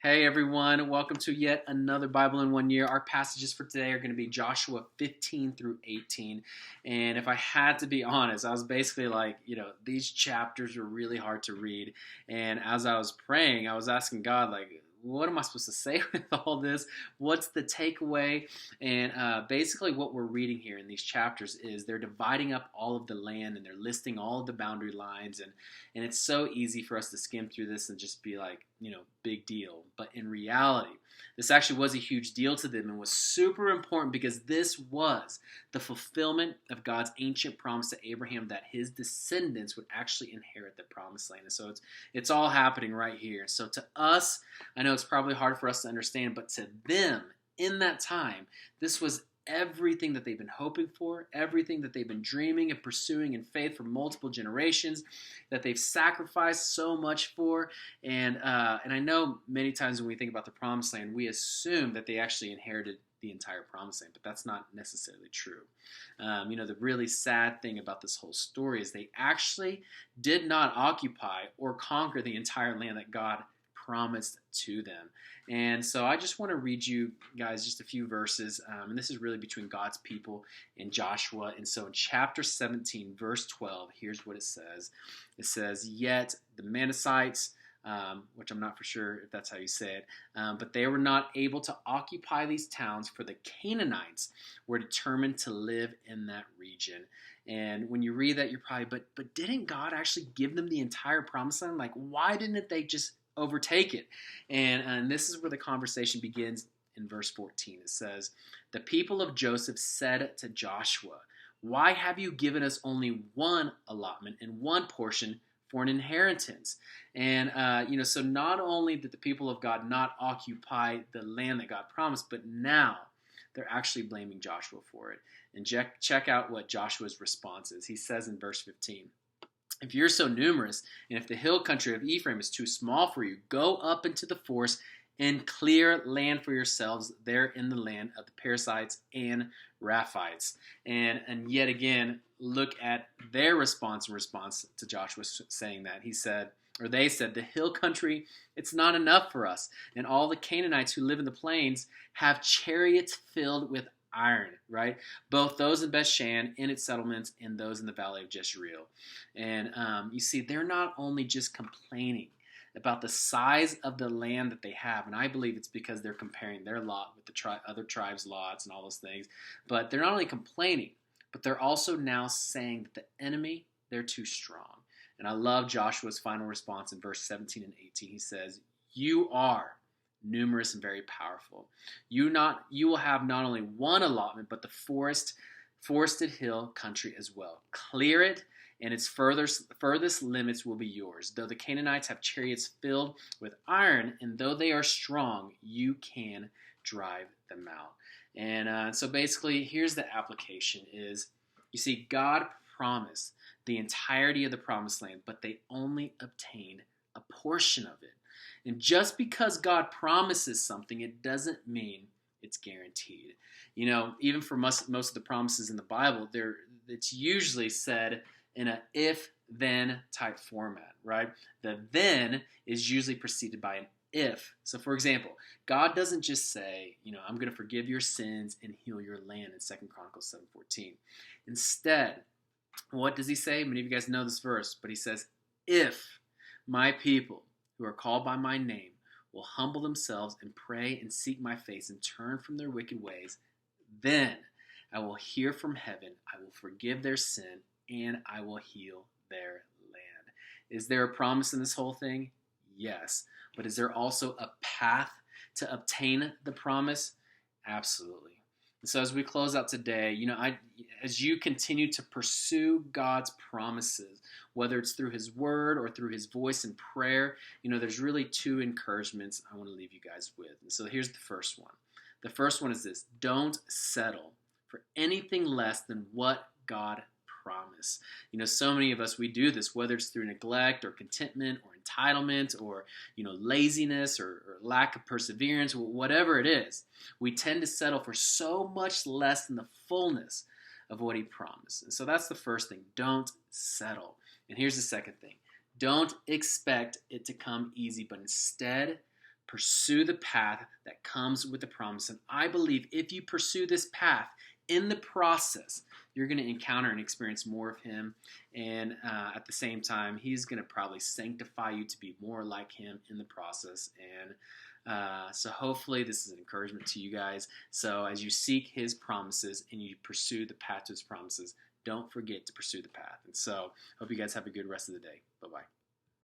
Hey everyone, welcome to yet another Bible in 1 year. Our passages for today are going to be Joshua 15 through 18. And if I had to be honest, I was basically like, these chapters are really hard to read. And as I was praying, I was asking God, like, what am I supposed to say with all this? What's the takeaway? And basically, what we're reading here in these chapters is they're dividing up all of the land and they're listing all of the boundary lines. And it's so easy for us to skim through this and just be like, big deal. But in reality, this actually was a huge deal to them and was super important because this was the fulfillment of God's ancient promise to Abraham that his descendants would actually inherit the promised land. And so it's all happening right here. So to us, I know it's probably hard for us to understand, but to them in that time, this was everything that they've been hoping for, everything that they've been dreaming and pursuing in faith for multiple generations, that they've sacrificed so much for. And I know many times when we think about the promised land, we assume that they actually inherited the entire promised land, but that's not necessarily true. The really sad thing about this whole story is they actually did not occupy or conquer the entire land that God promised to them. And so I just want to read you guys just a few verses, and this is really between God's people and Joshua. And so in chapter 17, verse 12, here's what it says. It says, "Yet the Manassites," which I'm not for sure if that's how you say it, but they were not able to occupy these towns, for the Canaanites were determined to live in that region. And when you read that, you're probably, but didn't God actually give them the entire promised land? Like, why didn't they just overtake it? And this is where the conversation begins in verse 14. It says, "The people of Joseph said to Joshua, 'Why have you given us only one allotment and one portion for an inheritance?'" And, so not only did the people of God not occupy the land that God promised, but now they're actually blaming Joshua for it. And check out what Joshua's response is. He says in verse 15, "If you're so numerous, and if the hill country of Ephraim is too small for you, go up into the forest and clear land for yourselves there in the land of the Perizzites and Raphites." And yet again, look at their response in response to Joshua saying that. They said, "The hill country, it's not enough for us. And all the Canaanites who live in the plains have chariots filled with iron," right? "Both those in Bethshan and its settlements and those in the valley of Jezreel." And you see, they're not only just complaining about the size of the land that they have, and I believe it's because they're comparing their lot with the other tribes' lots and all those things, but they're not only complaining, but they're also now saying that the enemy, they're too strong. And I love Joshua's final response in verse 17 and 18. He says, "You are numerous and very powerful. You will have not only one allotment, but the forested hill country as well. Clear it, and its furthest limits will be yours. Though the Canaanites have chariots filled with iron, and though they are strong, you can drive them out." And so basically, here's the application is, you see, God promised the entirety of the promised land, but they only obtained a portion of it. And just because God promises something, it doesn't mean it's guaranteed. Even for most of the promises in the Bible, it's usually said in a if-then type format, right? The then is usually preceded by an if. So for example, God doesn't just say, "I'm going to forgive your sins and heal your land" in 2 Chronicles 7:14. Instead, what does he say? Many of you guys know this verse, but he says, "If my people who are called by my name will humble themselves and pray and seek my face and turn from their wicked ways, then I will hear from heaven, I will forgive their sin, and I will heal their land." Is there a promise in this whole thing? Yes. But is there also a path to obtain the promise? Absolutely. And so as we close out today, as you continue to pursue God's promises, whether it's through his word or through his voice in prayer, there's really two encouragements I want to leave you guys with. And so here's the first one. The first one is this: don't settle for anything less than what God promised. So many of us, we do this, whether it's through neglect or contentment or entitlement or, laziness or lack of perseverance, whatever it is. We tend to settle for so much less than the fullness of what he promised. And so that's the first thing. Don't settle. And here's the second thing. Don't expect it to come easy, but instead pursue the path that comes with the promise. And I believe if you pursue this path, in the process, you're going to encounter and experience more of Him. And at the same time, He's going to probably sanctify you to be more like Him in the process. And so hopefully this is an encouragement to you guys. So as you seek His promises and you pursue the path to His promises, don't forget to pursue the path. And so hope you guys have a good rest of the day. Bye-bye.